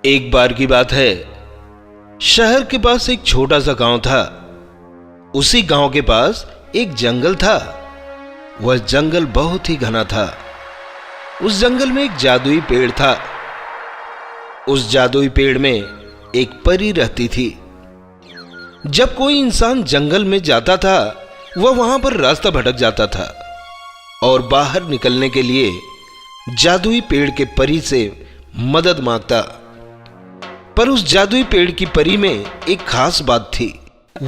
एक बार की बात है, शहर के पास एक छोटा सा गांव था। उसी गांव के पास एक जंगल था। वह जंगल बहुत ही घना था। उस जंगल में एक जादुई पेड़ था। उस जादुई पेड़ में एक परी रहती थी। जब कोई इंसान जंगल में जाता था, वह वहां पर रास्ता भटक जाता था और बाहर निकलने के लिए जादुई पेड़ के परी से मदद मांगता। पर उस जादुई पेड़ की परी में एक खास बात थी।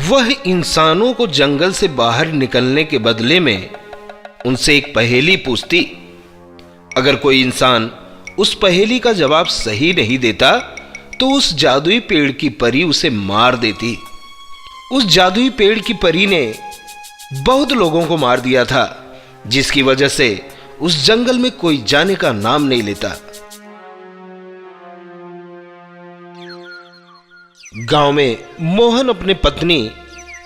वह इंसानों को जंगल से बाहर निकलने के बदले में उनसे एक पहेली पूछती। अगर कोई इंसान उस पहेली का जवाब सही नहीं देता तो उस जादुई पेड़ की परी उसे मार देती। उस जादुई पेड़ की परी ने बहुत लोगों को मार दिया था, जिसकी वजह से उस जंगल में कोई जाने का नाम नहीं लेता। गांव में मोहन अपने पत्नी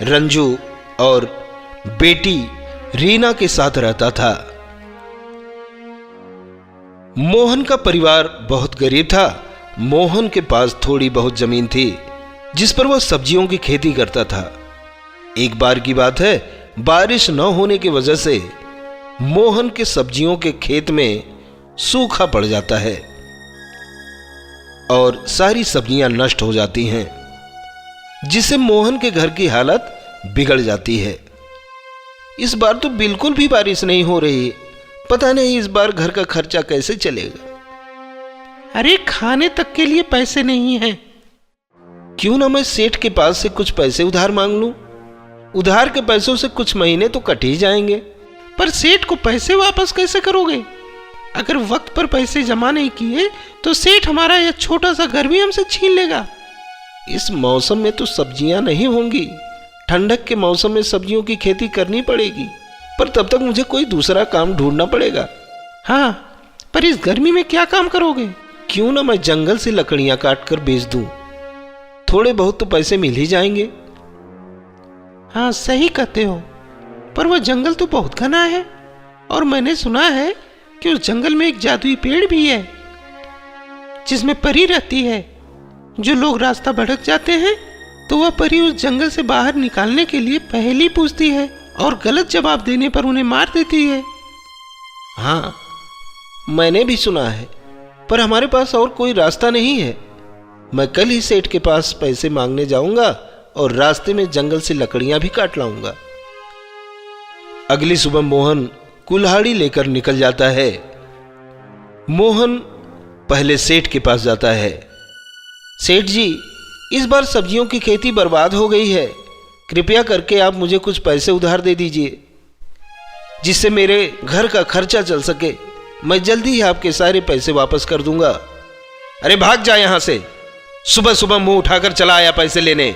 रंजू और बेटी रीना के साथ रहता था। मोहन का परिवार बहुत गरीब था। मोहन के पास थोड़ी बहुत जमीन थी, जिस पर वह सब्जियों की खेती करता था। एक बार की बात है, बारिश न होने की वजह से मोहन के सब्जियों के खेत में सूखा पड़ जाता है और सारी सब्जियां नष्ट हो जाती हैं, जिससे मोहन के घर की हालत बिगड़ जाती है। इस बार तो बिल्कुल भी बारिश नहीं हो रही। पता नहीं इस बार घर का खर्चा कैसे चलेगा। अरे खाने तक के लिए पैसे नहीं हैं। क्यों ना मैं सेठ के पास से कुछ पैसे उधार मांग लूं। उधार के पैसों से कुछ महीने तो कट ही जाएंगे। पर सेठ को पैसे वापस कैसे करोगे? अगर वक्त पर पैसे जमा नहीं किए तो सेठ हमारा यह छोटा सा घर भी हमसे छीन लेगा। इस मौसम में तो सब्जियां नहीं होंगी। ठंडक के मौसम में सब्जियों की खेती करनी पड़ेगी, पर तब तक मुझे कोई दूसरा काम ढूंढना पड़ेगा। हाँ, पर इस गर्मी में क्या काम करोगे? क्यों ना मैं जंगल से लकड़ियां काट कर बेच दूं। थोड़े बहुत तो पैसे मिल ही जाएंगे। हाँ, सही कहते हो, पर वह जंगल तो बहुत घना है और मैंने सुना है कि उस जंगल में एक जादुई पेड़ भी है जिसमें परी रहती है। जो लोग रास्ता भटक जाते हैं तो वह परी उस जंगल से बाहर निकालने के लिए पहेली पूछती है और गलत जवाब देने पर उन्हें मार देती है। हाँ, मैंने भी सुना है, पर हमारे पास और कोई रास्ता नहीं है। मैं कल ही सेठ के पास पैसे मांगने जाऊंगा और रास्ते में जंगल से लकड़ियां भी काट लाऊंगा। अगली सुबह मोहन कुल्हाड़ी लेकर निकल जाता है। मोहन पहले सेठ के पास जाता है। सेठ जी, इस बार सब्जियों की खेती बर्बाद हो गई है। कृपया करके आप मुझे कुछ पैसे उधार दे दीजिए, जिससे मेरे घर का खर्चा चल सके। मैं जल्दी ही आपके सारे पैसे वापस कर दूंगा। अरे भाग जा यहां से। सुबह सुबह मुंह उठाकर चला आया पैसे लेने।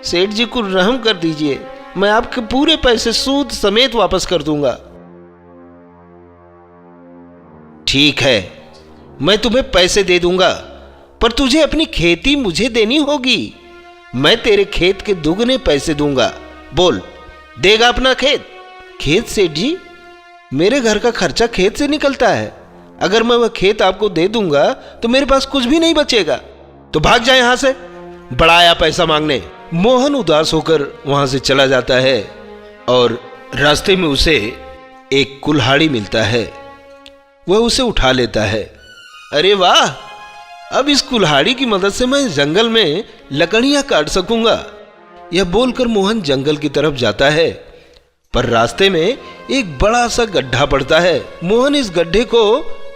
सेठ जी को रहम कर दीजिए, मैं आपके पूरे पैसे सूद समेत वापस कर दूंगा। ठीक है, मैं तुम्हें पैसे दे दूंगा, पर तुझे अपनी खेती मुझे देनी होगी। मैं तेरे खेत के दुगने पैसे दूंगा। बोल, देगा अपना खेत? खेत सेठ जी, मेरे घर का खर्चा खेत से निकलता है। अगर मैं वह खेत आपको दे दूंगा तो मेरे पास कुछ भी नहीं बचेगा। तो भाग जा यहां से। बड़ा आया पैसा मांगने। मोहन उदास होकर वहां से चला जाता है और रास्ते में उसे एक कुल्हाड़ी मिलता है। वह उसे उठा लेता है। अरे वाह, अब इस कुल्हाड़ी की मदद से मैं जंगल में लकड़ियां काट सकूंगा। यह बोलकर मोहन जंगल की तरफ जाता है, पर रास्ते में एक बड़ा सा गड्ढा पड़ता है। मोहन इस गड्ढे को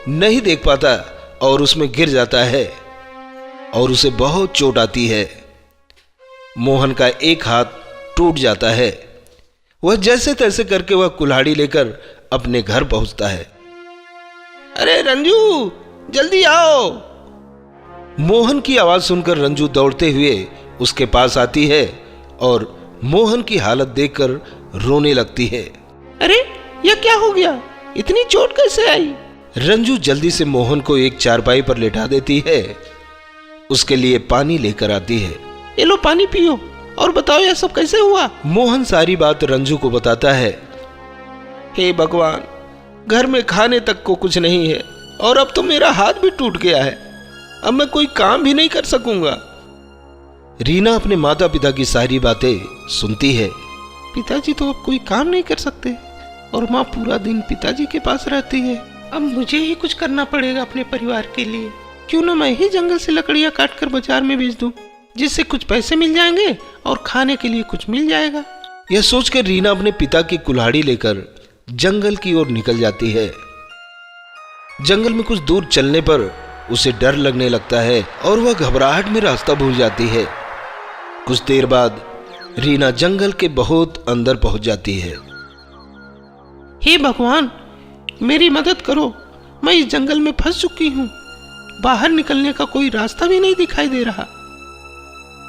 नहीं देख पाता और उसमें गिर जाता है और उसे बहुत चोट आती है। मोहन का एक हाथ टूट जाता है। वह जैसे तैसे करके वह कुल्हाड़ी लेकर अपने घर पहुंचता है। अरे रंजू, जल्दी आओ। मोहन की आवाज सुनकर रंजू दौड़ते हुए उसके पास आती है और मोहन की हालत देखकर रोने लगती है। अरे, यह क्या हो गया? इतनी चोट कैसे आई? रंजू जल्दी से मोहन को एक चारपाई पर लेटा देती है। उसके लिए पानी लेकर आती है। ये लो, पानी पियो और बताओ यह सब कैसे हुआ। मोहन सारी बात रंजू को बताता है। हे भगवान, घर में खाने तक को कुछ नहीं है और अब तो मेरा हाथ भी टूट गया है। अब मैं कोई काम भी नहीं कर सकूंगा। रीना अपने माता पिता की सारी बातें सुनती है। पिताजी तो अब कोई काम नहीं कर सकते और माँ पूरा दिन पिताजी के पास रहती है। अब मुझे ही कुछ करना पड़ेगा अपने परिवार के लिए। क्यों ना मैं ही जंगल से लकड़ियाँ काट कर बाजार में बेच दूं, जिससे कुछ पैसे मिल जाएंगे और खाने के लिए कुछ मिल जाएगा। यह सोचकर रीना अपने पिता की कुल्हाड़ी लेकर जंगल की ओर निकल जाती है। जंगल में कुछ दूर चलने पर उसे डर लगने लगता है और वह घबराहट में रास्ता भूल जाती है। कुछ देर बाद रीना जंगल के बहुत अंदर पहुंच जाती है। हे भगवान, मेरी मदद करो, मैं इस जंगल में फंस चुकी हूँ। बाहर निकलने का कोई रास्ता भी नहीं दिखाई दे रहा।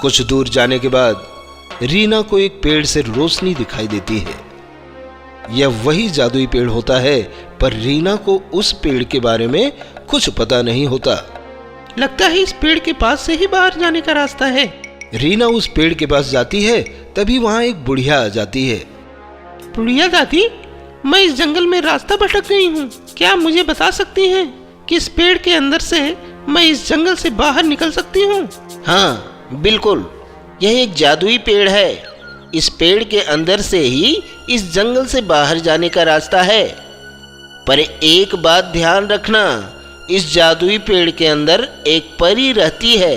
कुछ दूर जाने के बाद रीना को एक पेड़ से रोशनी दिखाई देती है। यह वही जादुई पेड़ होता है, पर रीना को उस पेड़ के बारे में कुछ पता नहीं होता। लगता है इस पेड़ के पास से ही बाहर जाने का रास्ता है। रीना उस पेड़ के पास जाती है, तभी वहां एक बुढ़िया आ जाती है। बुढ़िया दादी, मैं इस जंगल में रास्ता भटक गई हूँ। क्या आप मुझे बता सकती हैं कि इस पेड़ के अंदर से मैं इस जंगल से बाहर निकल सकती हूँ? हाँ बिल्कुल, यह एक जादुई पेड़ है। इस पेड़ के अंदर से ही इस जंगल से बाहर जाने का रास्ता है। पर एक बात ध्यान रखना, इस जादुई पेड़ के अंदर एक परी रहती है।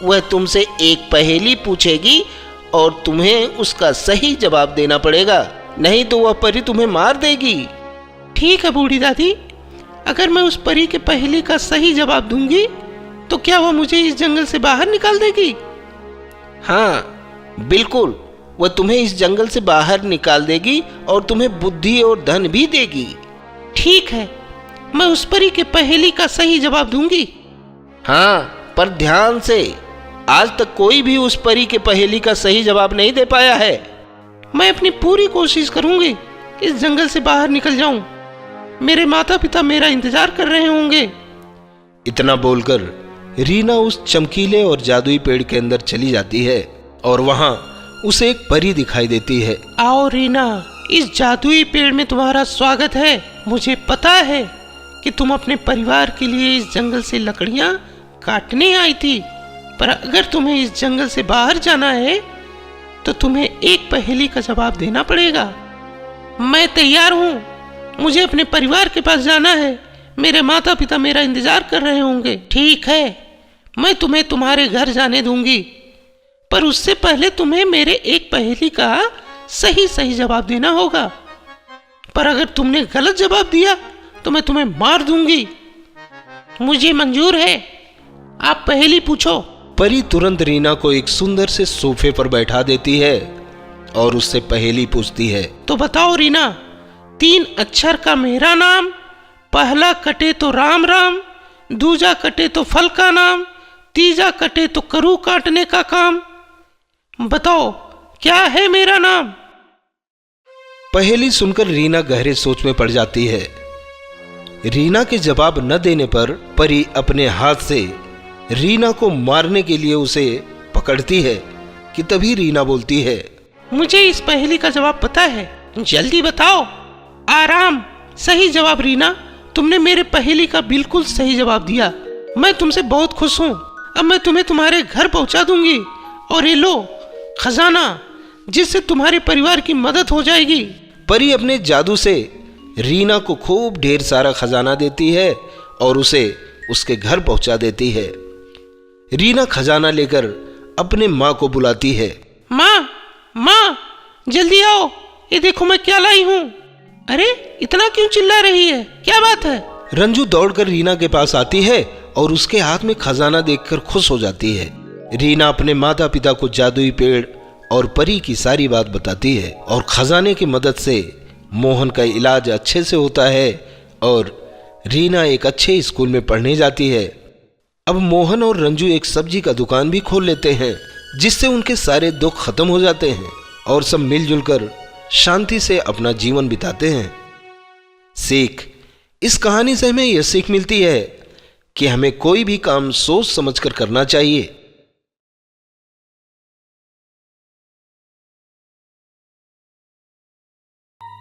वह तुमसे एक पहेली पूछेगी और तुम्हें उसका सही जवाब देना पड़ेगा, नहीं तो वह परी तुम्हें मार देगी। ठीक है बूढ़ी दादी, अगर मैं उस परी के पहेली का सही जवाब दूंगी तो क्या वह मुझे इस जंगल से बाहर निकाल देगी? हाँ बिल्कुल, वह तुम्हें इस जंगल से बाहर निकाल देगी और तुम्हें बुद्धि और धन भी देगी। ठीक है, मैं उस परी के पहेली का सही जवाब दूंगी। हाँ, पर ध्यान से, आज तक कोई भी उस परी के पहेली का सही जवाब नहीं दे पाया है। मैं अपनी पूरी कोशिश करूंगी इस जंगल से बाहर निकल जाऊं। मेरे माता पिता मेरा इंतजार कर रहे होंगे। इतना बोलकर रीना उस चमकीले और जादुई पेड़ के अंदर चली जाती है और वहां उसे एक परी दिखाई देती है। आओ रीना, इस जादुई पेड़ में तुम्हारा स्वागत है। मुझे पता है कि तुम अपने परिवार के लिए इस जंगल से लकड़ियां काटने आई थी, पर अगर तुम्हें इस जंगल से बाहर जाना है तो तुम्हें एक पहेली का जवाब देना पड़ेगा। मैं तैयार हूँ, मुझे अपने परिवार के पास जाना है। मेरे माता पिता मेरा इंतजार कर रहे होंगे। ठीक है, मैं तुम्हें तुम्हारे घर जाने दूंगी, पर उससे पहले तुम्हें मेरे एक पहेली का सही जवाब देना होगा। पर अगर तुमने गलत जवाब दिया तो मैं तुम्हें मार दूंगी। मुझे मंजूर है, आप पहेली पूछो। परी तुरंत रीना को एक सुंदर से सोफे पर बैठा देती है और उससे पहेली पूछती है। तो बताओ रीना, 3 अक्षर का मेरा नाम, पहला कटे तो राम राम, दूजा कटे तो फल का नाम, तीजा कटे तो करू काटने का काम। बताओ क्या है मेरा नाम? पहेली सुनकर रीना गहरे सोच में पड़ जाती है। रीना के जवाब न देने पर परी अपने हाथ से रीना को मारने के लिए उसे पकड़ती है कि तभी रीना बोलती है, मुझे इस पहेली का जवाब पता है, जल्दी बताओ। आराम, सही जवाब रीना, तुमने मेरे पहेली का बिल्कुल सही जवाब दिया। मैं तुमसे बहुत खुश हूँ। अब मैं तुम्हें तुम्हारे घर पहुँचा दूंगी और ये लो खजाना, जिससे तुम्हारे परिवार की मदद हो जाएगी। परी अपने जादू से रीना को खूब ढेर सारा खजाना देती है और उसे उसके घर पहुंचा देती है। रीना खजाना लेकर अपने माँ को बुलाती है। माँ, माँ, जल्दी आओ, ये देखो मैं क्या लाई हूँ। अरे इतना क्यों चिल्ला रही है, क्या बात है? रंजू दौड़कर रीना के पास आती है और उसके हाथ में खजाना देखकर खुश हो जाती है। रीना अपने माता पिता को जादुई पेड़ और परी की सारी बात बताती है और खजाने की मदद से मोहन का इलाज अच्छे से होता है और रीना एक अच्छे स्कूल में पढ़ने जाती है। अब मोहन और रंजू एक सब्जी का दुकान भी खोल लेते हैं, जिससे उनके सारे दुख खत्म हो जाते हैं और सब मिलजुल कर शांति से अपना जीवन बिताते हैं। सीख, इस कहानी से हमें यह सीख मिलती है कि हमें कोई भी काम सोच समझकर करना चाहिए।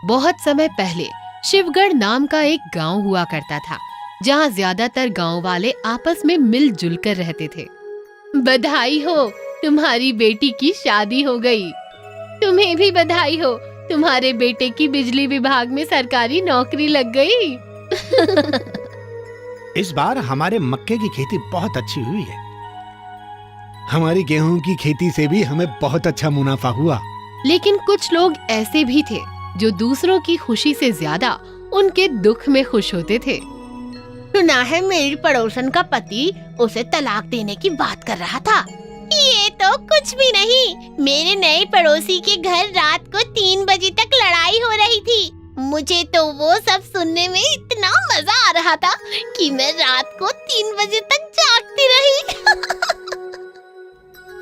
बहुत समय पहले शिवगढ़ नाम का एक गांव हुआ करता था। जहाँ ज्यादातर गांव वाले आपस में मिलजुल कर रहते थे। बधाई हो, तुम्हारी बेटी की शादी हो गई। तुम्हें भी बधाई हो, तुम्हारे बेटे की बिजली विभाग में सरकारी नौकरी लग गई। इस बार हमारे मक्के की खेती बहुत अच्छी हुई है। हमारी गेहूं की खेती से भी हमें बहुत अच्छा मुनाफा हुआ। लेकिन कुछ लोग ऐसे भी थे जो दूसरों की खुशी से ज्यादा उनके दुख में खुश होते थे। सुना है मेरी पड़ोसन का पति उसे तलाक देने की बात कर रहा था। ये तो कुछ भी नहीं, मेरे नए पड़ोसी के घर रात को 3 बजे तक लड़ाई हो रही थी। मुझे तो वो सब सुनने में इतना मजा आ रहा था कि मैं रात को 3 बजे तक जागती रही।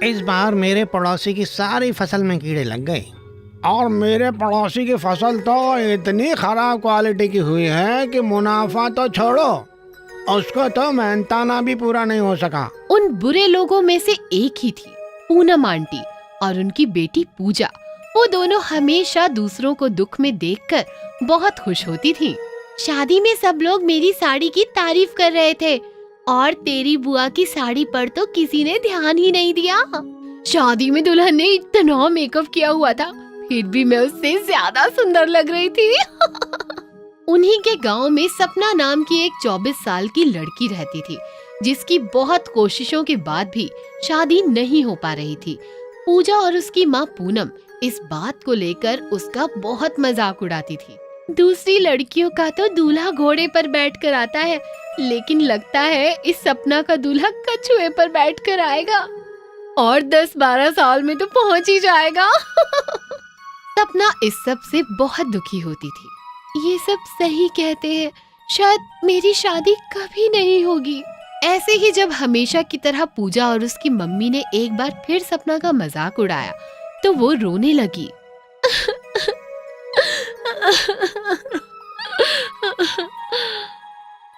इस बार मेरे पड़ोसी की सारी फसल में कीड़े लग गए और मेरे पड़ोसी की फसल तो इतनी खराब क्वालिटी की हुई है कि मुनाफा तो छोड़ो, उसको तो मेहनताना भी पूरा नहीं हो सका। उन बुरे लोगों में से एक ही थी पूनम आंटी और उनकी बेटी पूजा। वो दोनों हमेशा दूसरों को दुख में देखकर बहुत खुश होती थीं। शादी में सब लोग मेरी साड़ी की तारीफ कर रहे थे और तेरी बुआ की साड़ी पर तो किसी ने ध्यान ही नहीं दिया। शादी में दुल्हन ने इतना मेकअप किया हुआ था, फिर भी मैं उससे ज्यादा सुंदर लग रही थी। उन्हीं के गांव में सपना नाम की एक 24 साल की लड़की रहती थी, जिसकी बहुत कोशिशों के बाद भी शादी नहीं हो पा रही थी। पूजा और उसकी माँ पूनम इस बात को लेकर उसका बहुत मजाक उड़ाती थी। दूसरी लड़कियों का तो दूल्हा घोड़े पर बैठकर आता है, लेकिन लगता है इस सपना का दूल्हा कछुए पर बैठकर आएगा और 10-12 साल में तो पहुंच ही जाएगा। सपना इस सब से बहुत दुखी होती थी। ये सब सही कहते हैं, शायद मेरी शादी कभी नहीं होगी। ऐसे ही जब हमेशा की तरह पूजा और उसकी मम्मी ने एक बार फिर सपना का मजाक उड़ाया तो वो रोने लगी।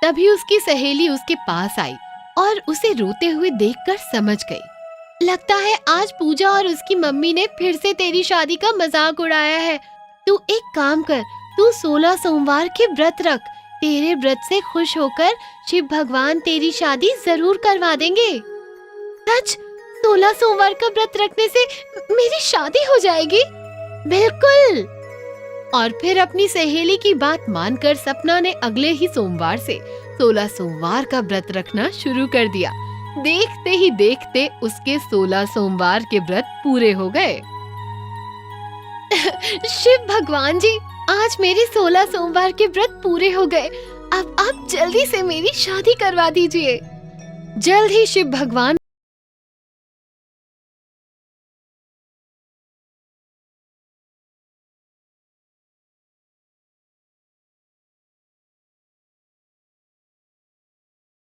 तभी उसकी सहेली उसके पास आई और उसे रोते हुए देखकर समझ गई। लगता है आज पूजा और उसकी मम्मी ने फिर से तेरी शादी का मजाक उड़ाया है। तू एक काम कर, तू 16 सोमवार के व्रत रख। तेरे व्रत से खुश होकर शिव भगवान तेरी शादी जरूर करवा देंगे। सच? 16 सोमवार का व्रत रखने से मेरी शादी हो जाएगी? बिल्कुल। और फिर अपनी सहेली की बात मानकर सपना ने अगले ही सोमवार से 16 सोमवार का व्रत रखना शुरू कर दिया। देखते ही देखते उसके 16 सोमवार के व्रत पूरे हो गए। शिव भगवान जी, आज मेरे 16 सोमवार के व्रत पूरे हो गए। अब आप जल्दी से मेरी शादी करवा दीजिए। जल्द ही शिव भगवान